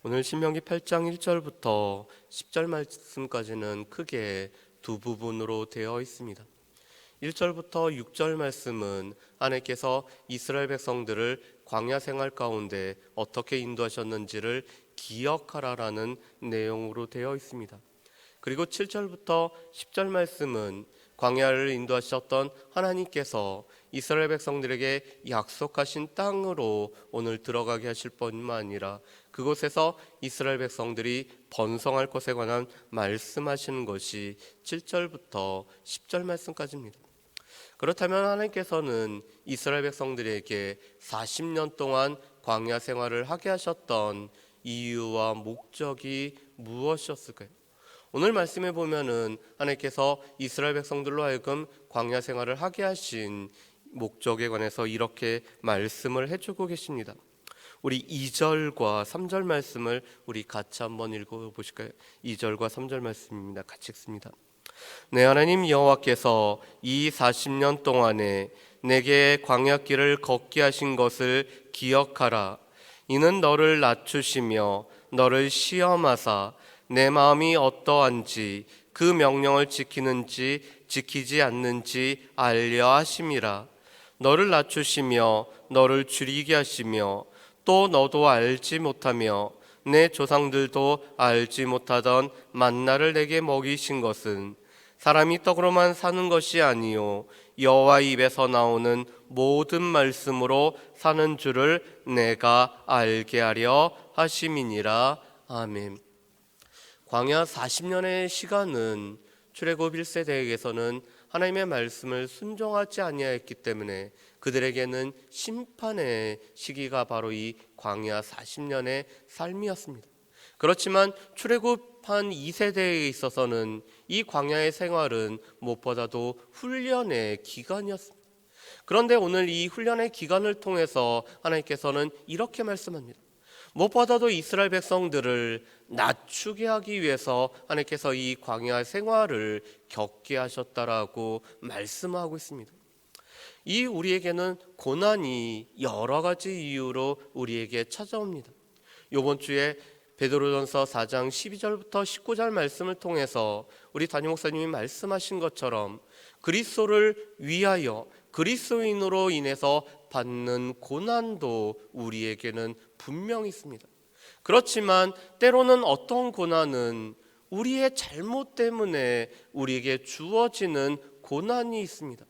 오늘 신명기 8장 1절부터 10절 말씀까지는 크게 두 부분으로 되어 있습니다. 1절부터 6절 말씀은 하나님께서 이스라엘 백성들을 광야 생활 가운데 어떻게 인도하셨는지를 기억하라라는 내용으로 되어 있습니다. 그리고 7절부터 10절 말씀은 광야를 인도하셨던 하나님께서 이스라엘 백성들에게 약속하신 땅으로 오늘 들어가게 하실 뿐만 아니라 그곳에서 이스라엘 백성들이 번성할 것에 관한 말씀하시는 것이 7절부터 10절 말씀까지입니다. 그렇다면 하나님께서는 이스라엘 백성들에게 40년 동안 광야 생활을 하게 하셨던 이유와 목적이 무엇이었을까요? 오늘 말씀에 보면은 하나님께서 이스라엘 백성들로 하여금 광야 생활을 하게 하신 목적에 관해서 이렇게 말씀을 해주고 계십니다. 우리 2절과 3절 말씀을 우리 같이 한번 읽어보실까요? 2절과 3절 말씀입니다. 같이 읽습니다. 내 하나님 여호와께서 이 40년 동안에 내게 광야길을 걷게 하신 것을 기억하라. 이는 너를 낮추시며 너를 시험하사 내 마음이 어떠한지 그 명령을 지키는지 지키지 않는지 알려 하심이라. 너를 낮추시며 너를 줄이게 하시며 또 너도 알지 못하며 내 조상들도 알지 못하던 만나를 내게 먹이신 것은 사람이 떡으로만 사는 것이 아니요 여호와 입에서 나오는 모든 말씀으로 사는 줄을 내가 알게 하려 하심이니라. 아멘. 광야 40년의 시간은 출애굽 1세대에게서는 하나님의 말씀을 순종하지 아니하였기 때문에 그들에게는 심판의 시기가 바로 이 광야 40년의 삶이었습니다. 그렇지만 출애굽한 2세대에 있어서는 이 광야의 생활은 무엇보다도 훈련의 기간이었습니다. 그런데 오늘 이 훈련의 기간을 통해서 하나님께서는 이렇게 말씀합니다. 무엇보다도 이스라엘 백성들을 낮추게 하기 위해서 하나님께서 이 광야 생활을 겪게 하셨다라고 말씀하고 있습니다. 이 우리에게는 고난이 여러 가지 이유로 우리에게 찾아옵니다. 이번 주에 베드로전서 4장 12절부터 19절 말씀을 통해서 우리 담임 목사님이 말씀하신 것처럼 그리스도를 위하여 그리스도인으로 인해서 받는 고난도 우리에게는 분명히 있습니다. 그렇지만 때로는 어떤 고난은 우리의 잘못 때문에 우리에게 주어지는 고난이 있습니다.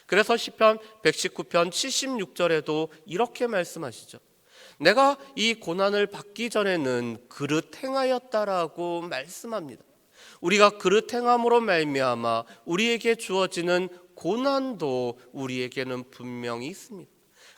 그래서 시편 119편 76절에도 이렇게 말씀하시죠. 내가 이 고난을 받기 전에는 그릇 행하였다라고 말씀합니다. 우리가 그릇 행함으로 말미암아 우리에게 주어지는 고난도 우리에게는 분명히 있습니다.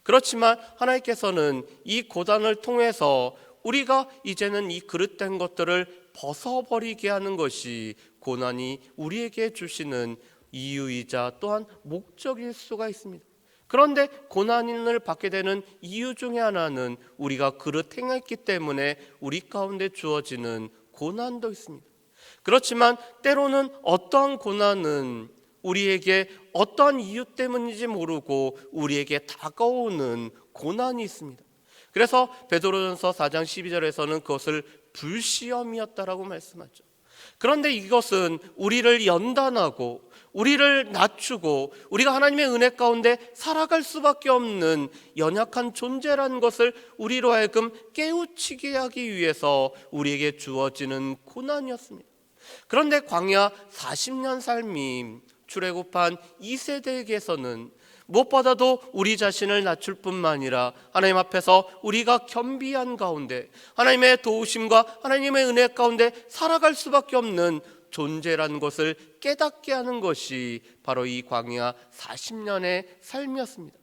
그렇지만 하나님께서는 이 고난을 통해서 우리가 이제는 이 그릇된 것들을 벗어버리게 하는 것이 고난이 우리에게 주시는 이유이자 또한 목적일 수가 있습니다. 그런데 고난을 받게 되는 이유 중에 하나는 우리가 그릇 행했기 때문에 우리 가운데 주어지는 고난도 있습니다. 그렇지만 때로는 어떠한 고난은 우리에게 어떠한 이유 때문인지 모르고 우리에게 다가오는 고난이 있습니다. 그래서 베드로전서 4장 12절에서는 그것을 불시험이었다라고 말씀하죠. 그런데 이것은 우리를 연단하고 우리를 낮추고 우리가 하나님의 은혜 가운데 살아갈 수밖에 없는 연약한 존재라는 것을 우리로 하여금 깨우치게 하기 위해서 우리에게 주어지는 고난이었습니다. 그런데 광야 40년 삶이 출애굽한 2세대에게서는 무엇보다도 우리 자신을 낮출 뿐만 아니라 하나님 앞에서 우리가 겸비한 가운데 하나님의 도우심과 하나님의 은혜 가운데 살아갈 수밖에 없는 존재라는 것을 깨닫게 하는 것이 바로 이 광야 40년의 삶이었습니다.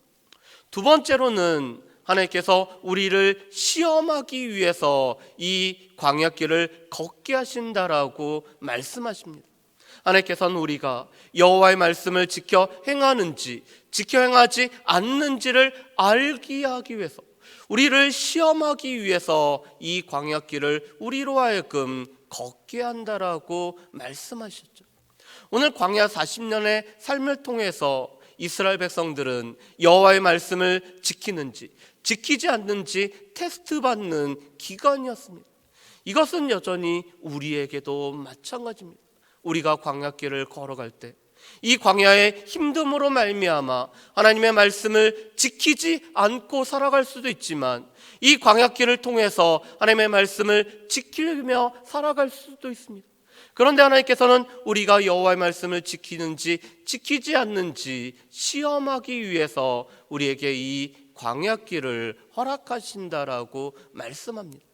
두 번째로는 하나님께서 우리를 시험하기 위해서 이 광야길을 걷게 하신다라고 말씀하십니다. 하나님께서는 우리가 여호와의 말씀을 지켜 행하는지 지켜 행하지 않는지를 알게 하기 위해서 우리를 시험하기 위해서 이 광야길을 우리로 하여금 걷게 한다라고 말씀하셨죠. 오늘 광야 40년의 삶을 통해서 이스라엘 백성들은 여호와의 말씀을 지키는지 지키지 않는지 테스트 받는 기간이었습니다. 이것은 여전히 우리에게도 마찬가지입니다. 우리가 광야길을 걸어갈 때 이 광야의 힘듦으로 말미암아 하나님의 말씀을 지키지 않고 살아갈 수도 있지만 이 광야길을 통해서 하나님의 말씀을 지키며 살아갈 수도 있습니다. 그런데 하나님께서는 우리가 여호와의 말씀을 지키는지 지키지 않는지 시험하기 위해서 우리에게 이 광야길을 허락하신다라고 말씀합니다.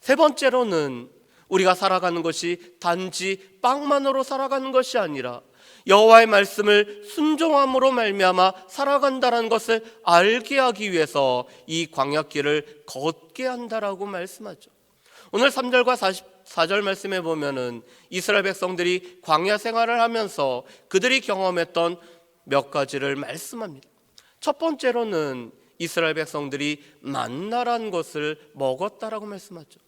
세 번째로는 우리가 살아가는 것이 단지 빵만으로 살아가는 것이 아니라 여호와의 말씀을 순종함으로 말미암아 살아간다는 것을 알게 하기 위해서 이 광야길을 걷게 한다라고 말씀하죠. 오늘 3절과 4절 말씀에 보면은 이스라엘 백성들이 광야 생활을 하면서 그들이 경험했던 몇 가지를 말씀합니다. 첫 번째로는 이스라엘 백성들이 만나란 것을 먹었다라고 말씀하죠.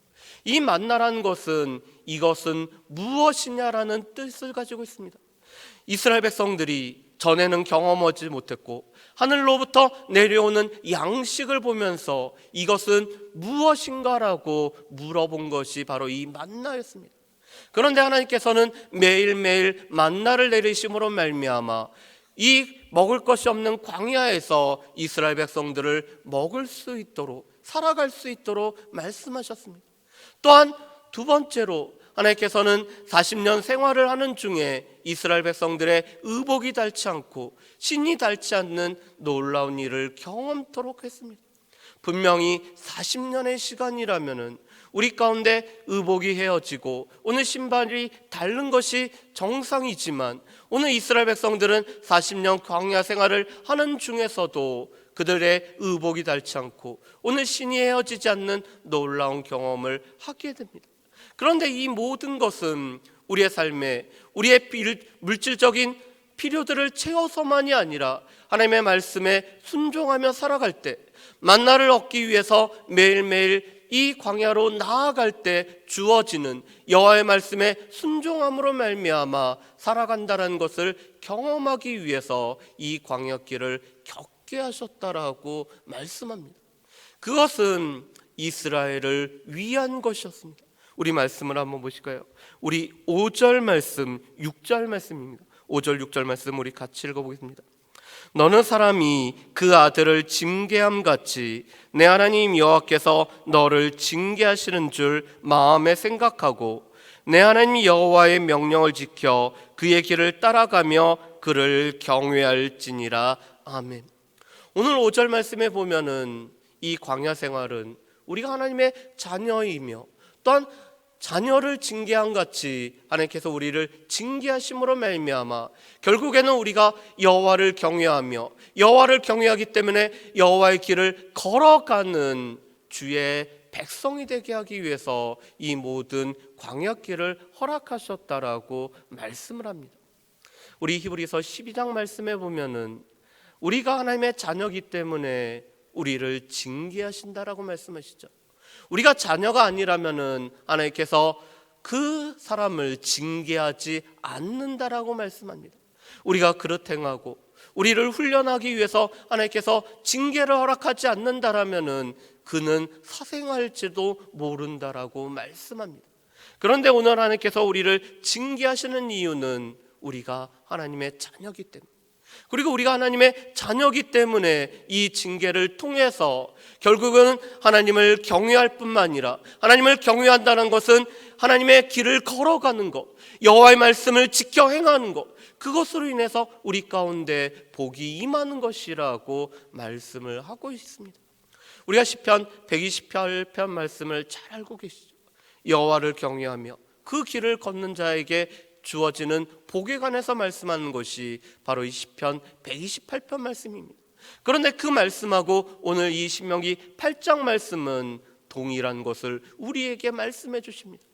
이 만나란 것은 이것은 무엇이냐라는 뜻을 가지고 있습니다. 이스라엘 백성들이 전에는 경험하지 못했고 하늘로부터 내려오는 양식을 보면서 이것은 무엇인가라고 물어본 것이 바로 이 만나였습니다. 그런데 하나님께서는 매일매일 만나를 내리심으로 말미암아 이 먹을 것이 없는 광야에서 이스라엘 백성들을 먹을 수 있도록 살아갈 수 있도록 말씀하셨습니다. 또한 두 번째로 하나님께서는 40년 생활을 하는 중에 이스라엘 백성들의 의복이 닳지 않고 신이 닳지 않는 놀라운 일을 경험토록 했습니다. 분명히 40년의 시간이라면 우리 가운데 의복이 헤어지고 오늘 신발이 닳는 것이 정상이지만 오늘 이스라엘 백성들은 40년 광야 생활을 하는 중에서도 그들의 의복이 닳지 않고 오늘 신이 헤어지지 않는 놀라운 경험을 하게 됩니다. 그런데 이 모든 것은 우리의 삶에 우리의 물질적인 필요들을 채워서만이 아니라 하나님의 말씀에 순종하며 살아갈 때 만나를 얻기 위해서 매일매일 이 광야로 나아갈 때 주어지는 여호와의 말씀에 순종함으로 말미암아 살아간다는 것을 경험하기 위해서 이 광야길을 겪게 하셨다라고 말씀합니다. 그것은 이스라엘을 위한 것이었습니다. 우리 말씀을 한번 보실까요? 우리 5절 말씀, 6절 말씀입니다. 5절, 6절 말씀 우리 같이 읽어보겠습니다. 너는 사람이 그 아들을 징계함 같이 내 하나님 여호와께서 너를 징계하시는 줄 마음에 생각하고 내 하나님 여호와의 명령을 지켜 그의 길을 따라가며 그를 경외할지니라. 아멘. 오늘 5절 말씀에 보면은 이 광야 생활은 우리가 하나님의 자녀이며 또한 자녀를 징계한 같이 하나님께서 우리를 징계하심으로 말미암아 결국에는 우리가 여호와를 경외하며 여호와를 경외하기 때문에 여호와의 길을 걸어가는 주의 백성이 되게 하기 위해서 이 모든 광야길을 허락하셨다라고 말씀을 합니다. 우리 히브리서 12장 말씀에 보면은 우리가 하나님의 자녀이기 때문에 우리를 징계하신다라고 말씀하시죠. 우리가 자녀가 아니라면은 하나님께서 그 사람을 징계하지 않는다라고 말씀합니다. 우리가 그릇 행하고 우리를 훈련하기 위해서 하나님께서 징계를 허락하지 않는다라면은 그는 사생할지도 모른다라고 말씀합니다. 그런데 오늘 하나님께서 우리를 징계하시는 이유는 우리가 하나님의 자녀이기 때문에, 그리고 우리가 하나님의 자녀이기 때문에 이 징계를 통해서 결국은 하나님을 경외할 뿐만 아니라, 하나님을 경외한다는 것은 하나님의 길을 걸어가는 것, 여호와의 말씀을 지켜 행하는 것, 그것으로 인해서 우리 가운데 복이 임하는 것이라고 말씀을 하고 있습니다. 우리가 시편 128편 말씀을 잘 알고 계시죠. 여호와를 경외하며 그 길을 걷는 자에게 주어지는 복에 관해서 말씀하는 것이 바로 이 시편 128편 말씀입니다. 그런데 그 말씀하고 오늘 이 신명기 8장 말씀은 동일한 것을 우리에게 말씀해 주십니다.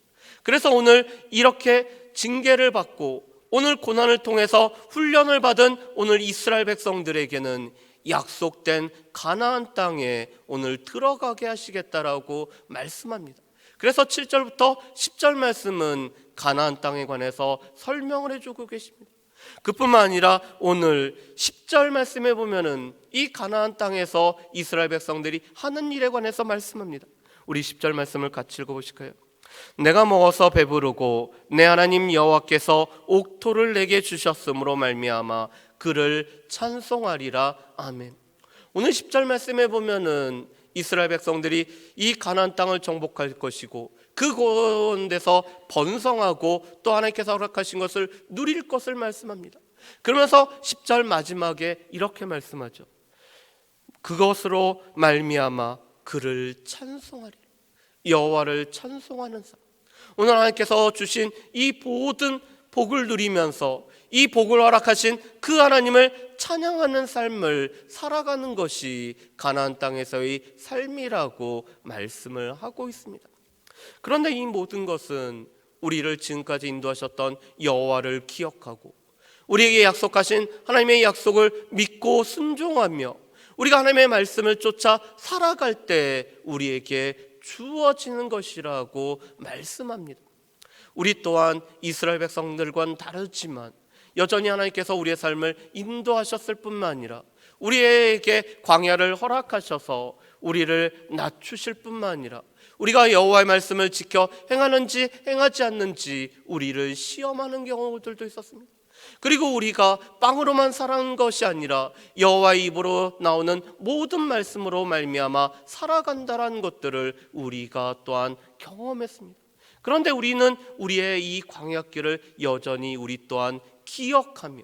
그래서 오늘 이렇게 징계를 받고 오늘 고난을 통해서 훈련을 받은 오늘 이스라엘 백성들에게는 약속된 가나안 땅에 오늘 들어가게 하시겠다라고 말씀합니다. 그래서 7절부터 10절 말씀은 가나안 땅에 관해서 설명을 해주고 계십니다. 그뿐만 아니라 오늘 10절 말씀에 보면은 이 가나안 땅에서 이스라엘 백성들이 하는 일에 관해서 말씀합니다. 우리 10절 말씀을 같이 읽어보실까요? 내가 먹어서 배부르고 내 하나님 여호와께서 옥토를 내게 주셨으므로 말미암아 그를 찬송하리라. 아멘. 오늘 10절 말씀에 보면은 이스라엘 백성들이 이 가나안 땅을 정복할 것이고 그 가운데서 번성하고 또 하나님께서 허락하신 것을 누릴 것을 말씀합니다. 그러면서 10절 마지막에 이렇게 말씀하죠. 그것으로 말미암아 그를 찬송하리라. 여호와를 찬송하는 사람. 오늘 하나님께서 주신 이 모든 복을 누리면서 이 복을 허락하신 그 하나님을 찬양하는 삶을 살아가는 것이 가나안 땅에서의 삶이라고 말씀을 하고 있습니다. 그런데 이 모든 것은 우리를 지금까지 인도하셨던 여호와를 기억하고 우리에게 약속하신 하나님의 약속을 믿고 순종하며 우리가 하나님의 말씀을 쫓아 살아갈 때 우리에게 주어지는 것이라고 말씀합니다. 우리 또한 이스라엘 백성들과는 다르지만 여전히 하나님께서 우리의 삶을 인도하셨을 뿐만 아니라 우리에게 광야를 허락하셔서 우리를 낮추실 뿐만 아니라 우리가 여호와의 말씀을 지켜 행하는지 행하지 않는지 우리를 시험하는 경우들도 있었습니다. 그리고 우리가 빵으로만 살아가는 것이 아니라 여호와의 입으로 나오는 모든 말씀으로 말미암아 살아간다라는 것들을 우리가 또한 경험했습니다. 그런데 우리는 우리의 이 광야길을 여전히 우리 또한 기억하며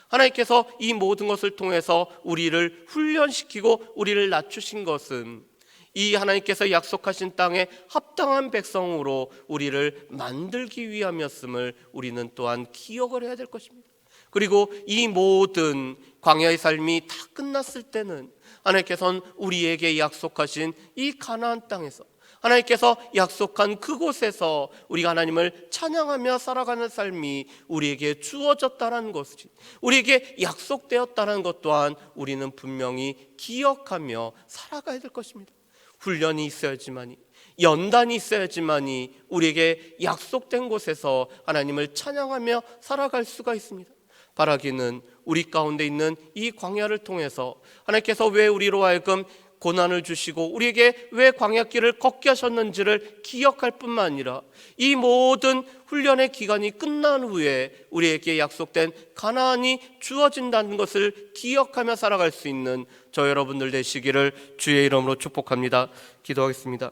하나님께서 이 모든 것을 통해서 우리를 훈련시키고 우리를 낮추신 것은 이 하나님께서 약속하신 땅에 합당한 백성으로 우리를 만들기 위함이었음을 우리는 또한 기억을 해야 될 것입니다. 그리고 이 모든 광야의 삶이 다 끝났을 때는 하나님께서는 우리에게 약속하신 이 가나안 땅에서 하나님께서 약속한 그곳에서 우리가 하나님을 찬양하며 살아가는 삶이 우리에게 주어졌다는 것이 우리에게 약속되었다는 것 또한 우리는 분명히 기억하며 살아가야 될 것입니다. 훈련이 있어야지만이 연단이 있어야지만이 우리에게 약속된 곳에서 하나님을 찬양하며 살아갈 수가 있습니다. 바라기는 우리 가운데 있는 이 광야를 통해서 하나님께서 왜 우리로 하여금 고난을 주시고 우리에게 왜 광야길을 걷게 하셨는지를 기억할 뿐만 아니라 이 모든 훈련의 기간이 끝난 후에 우리에게 약속된 가나안이 주어진다는 것을 기억하며 살아갈 수 있는 저 여러분들 되시기를 주의 이름으로 축복합니다. 기도하겠습니다.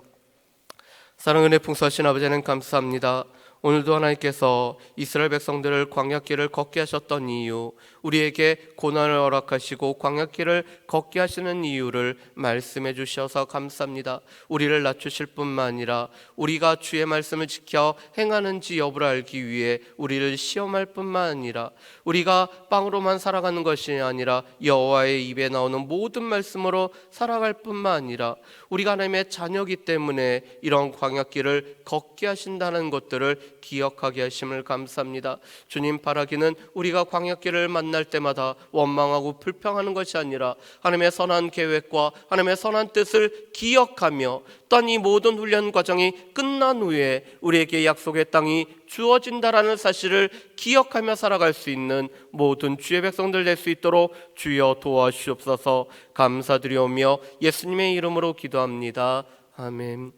사랑은혜 풍성하신 아버지 하나님 감사합니다. 오늘도 하나님께서 이스라엘 백성들을 광야길을 걷게 하셨던 이유, 우리에게 고난을 허락하시고 광야길을 걷게 하시는 이유를 말씀해 주셔서 감사합니다. 우리를 낮추실 뿐만 아니라 우리가 주의 말씀을 지켜 행하는지 여부를 알기 위해 우리를 시험할 뿐만 아니라 우리가 빵으로만 살아가는 것이 아니라 여호와의 입에 나오는 모든 말씀으로 살아갈 뿐만 아니라 우리가 하나님의 자녀이기 때문에 이런 광야길을 걷게 하신다는 것들을 기억하게 하심을 감사합니다. 주님, 바라기는 우리가 광야길을 만날 때마다 원망하고 불평하는 것이 아니라 하나님의 선한 계획과 하나님의 선한 뜻을 기억하며 또한 이 모든 훈련 과정이 끝난 후에 우리에게 약속의 땅이 주어진다라는 사실을 기억하며 살아갈 수 있는 모든 주의 백성들 될 수 있도록 주여 도와주옵소서. 감사드리오며 예수님의 이름으로 기도합니다. 아멘.